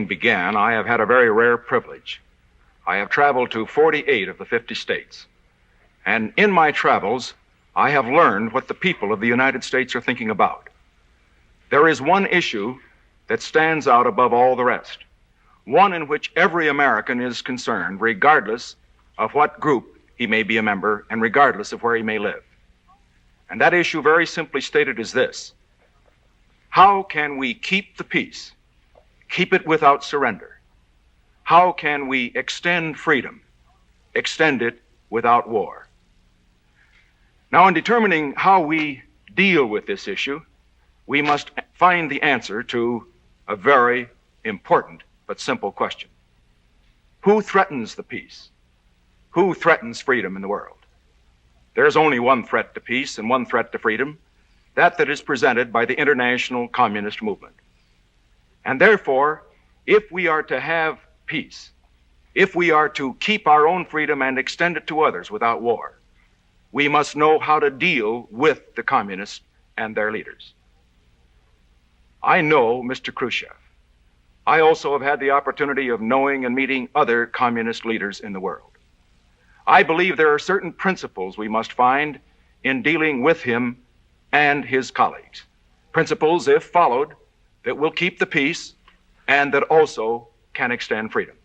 Began, I have had a very rare privilege. I have traveled to 48 of the 50 states. And in my travels, I have learned what the people of the United States are thinking about. There is one issue that stands out above all the rest, one in which every American is concerned, regardless of what group he may be a member and regardless of where he may live. And that issue, very simply stated, is this: how can we keep the peace? Keep it without surrender. How can we extend freedom? Extend it without war. Now, in determining how we deal with this issue, we must find the answer to a very important but simple question. Who threatens the peace? Who threatens freedom in the world? There's only one threat to peace and one threat to freedom, that is presented by the international communist movement. And therefore, if we are to have peace, if we are to keep our own freedom and extend it to others without war, we must know how to deal with the communists and their leaders. I know Mr. Khrushchev. I also have had the opportunity of knowing and meeting other communist leaders in the world. I believe there are certain principles we must find in dealing with him and his colleagues. Principles, if followed, that will keep the peace and that also can extend freedom.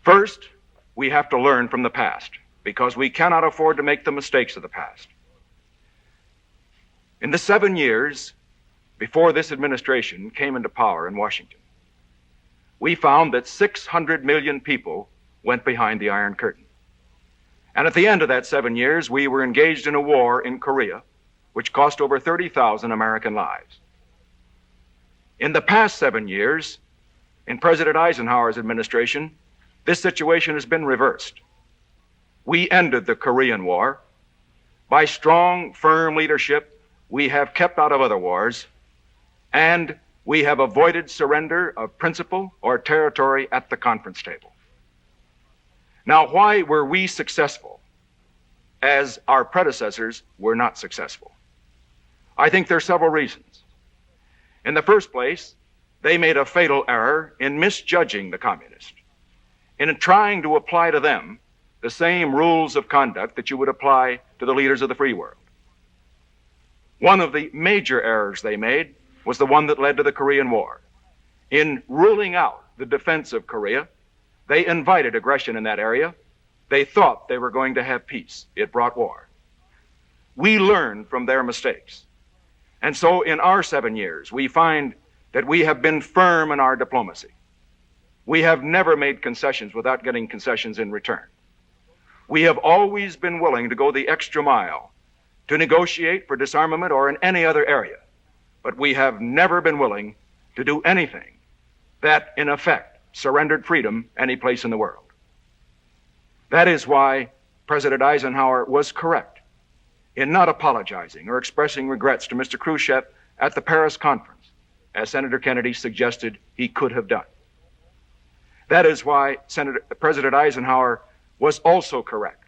First, we have to learn from the past, because we cannot afford to make the mistakes of the past. In the 7 years before this administration came into power in Washington, we found that 600 million people went behind the Iron Curtain. And at the end of that 7 years, we were engaged in a war in Korea, which cost over 30,000 American lives. In the past 7 years, in President Eisenhower's administration, this situation has been reversed. We ended the Korean War. By strong, firm leadership, we have kept out of other wars, and we have avoided surrender of principle or territory at the conference table. Now, why were we successful as our predecessors were not successful? I think there are several reasons. In the first place, they made a fatal error in misjudging the communists, in trying to apply to them the same rules of conduct that you would apply to the leaders of the free world. One of the major errors they made was the one that led to the Korean War. In ruling out the defense of Korea, they invited aggression in that area. They thought they were going to have peace. It brought war. We learned from their mistakes. And so in our 7 years, we find that we have been firm in our diplomacy. We have never made concessions without getting concessions in return. We have always been willing to go the extra mile to negotiate for disarmament or in any other area, but we have never been willing to do anything that, in effect, surrendered freedom any place in the world. That is why President Eisenhower was correct in not apologizing or expressing regrets to Mr. Khrushchev at the Paris conference, as Senator Kennedy suggested he could have done. That is why President Eisenhower was also correct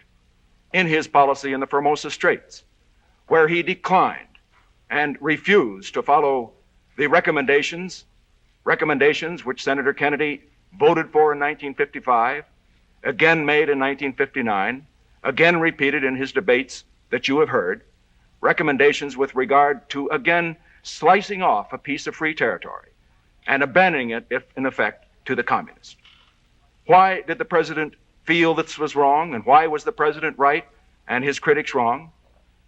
in his policy in the Formosa Straits, where he declined and refused to follow the recommendations which Senator Kennedy voted for in 1955, again made in 1959, again repeated in his debates that you have heard, recommendations with regard to, again, slicing off a piece of free territory and abandoning it, if in effect, to the communists. Why did the president feel this was wrong, and why was the president right and his critics wrong?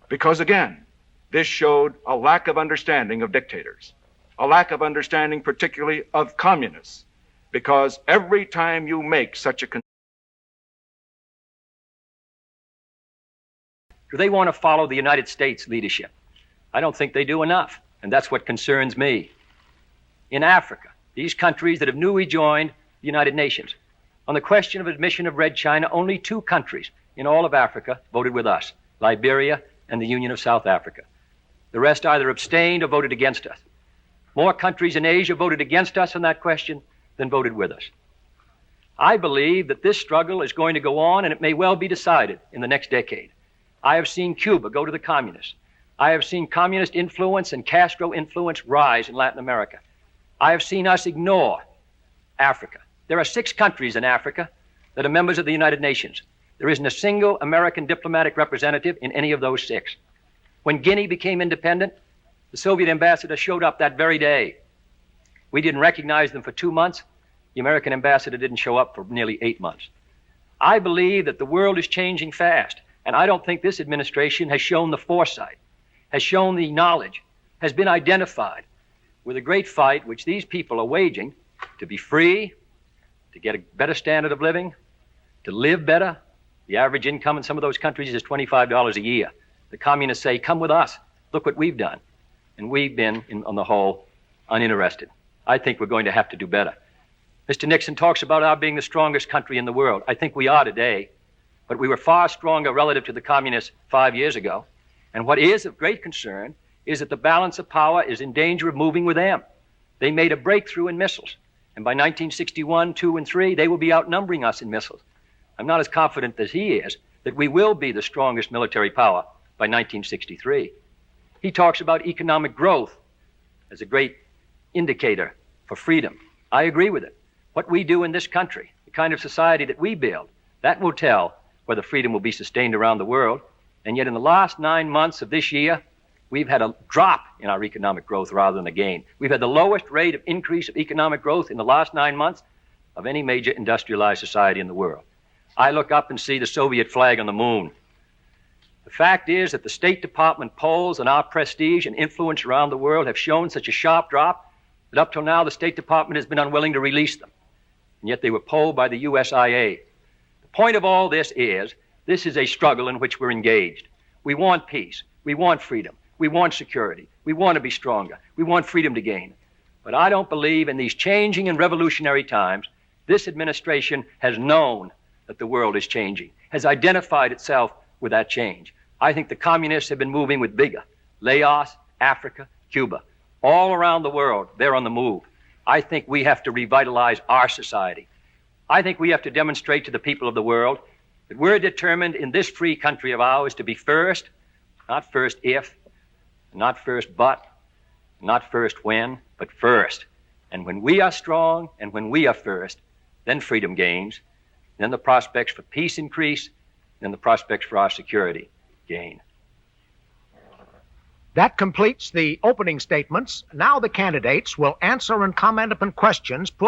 Because, again, this showed a lack of understanding of dictators, a lack of understanding particularly of communists, because every time you make such a Do they want to follow the United States leadership? I don't think they do enough, and that's what concerns me. In Africa, these countries that have newly joined the United Nations, on the question of admission of Red China, only 2 countries in all of Africa voted with us, Liberia and the Union of South Africa. The rest either abstained or voted against us. More countries in Asia voted against us on that question than voted with us. I believe that this struggle is going to go on, and it may well be decided in the next decade. I have seen Cuba go to the communists. I have seen communist influence and Castro influence rise in Latin America. I have seen us ignore Africa. There are 6 countries in Africa that are members of the United Nations. There isn't a single American diplomatic representative in any of those 6. When Guinea became independent, the Soviet ambassador showed up that very day. We didn't recognize them for 2 months. The American ambassador didn't show up for nearly 8 months. I believe that the world is changing fast, and I don't think this administration has shown the foresight, has shown the knowledge, has been identified with a great fight which these people are waging to be free, to get a better standard of living, to live better. The average income in some of those countries is $25 a year. The communists say, come with us. Look what we've done. And we've been, on the whole, uninterested. I think we're going to have to do better. Mr. Nixon talks about our being the strongest country in the world. I think we are today, but we were far stronger relative to the communists 5 years ago. And what is of great concern is that the balance of power is in danger of moving with them. They made a breakthrough in missiles, and by 1961, 2, and 3, they will be outnumbering us in missiles. I'm not as confident as he is that we will be the strongest military power by 1963. He talks about economic growth as a great indicator for freedom. I agree with it. What we do in this country, the kind of society that we build, that will tell whether freedom will be sustained around the world. And yet in the last 9 months of this year, we've had a drop in our economic growth rather than a gain. We've had the lowest rate of increase of economic growth in the last 9 months of any major industrialized society in the world. I look up and see the Soviet flag on the moon. The fact is that the State Department polls on our prestige and influence around the world have shown such a sharp drop that up till now the State Department has been unwilling to release them. And yet they were polled by the USIA. The point of all this is a struggle in which we're engaged. We want peace. We want freedom. We want security. We want to be stronger. We want freedom to gain. But I don't believe in these changing and revolutionary times, this administration has known that the world is changing, has identified itself with that change. I think the communists have been moving with vigor. Laos, Africa, Cuba, all around the world, they're on the move. I think we have to revitalize our society. I think we have to demonstrate to the people of the world that we're determined in this free country of ours to be first, not first if, not first but, not first when, but first. And when we are strong and when we are first, then freedom gains, then the prospects for peace increase, then the prospects for our security gain. That completes the opening statements. Now the candidates will answer and comment upon questions put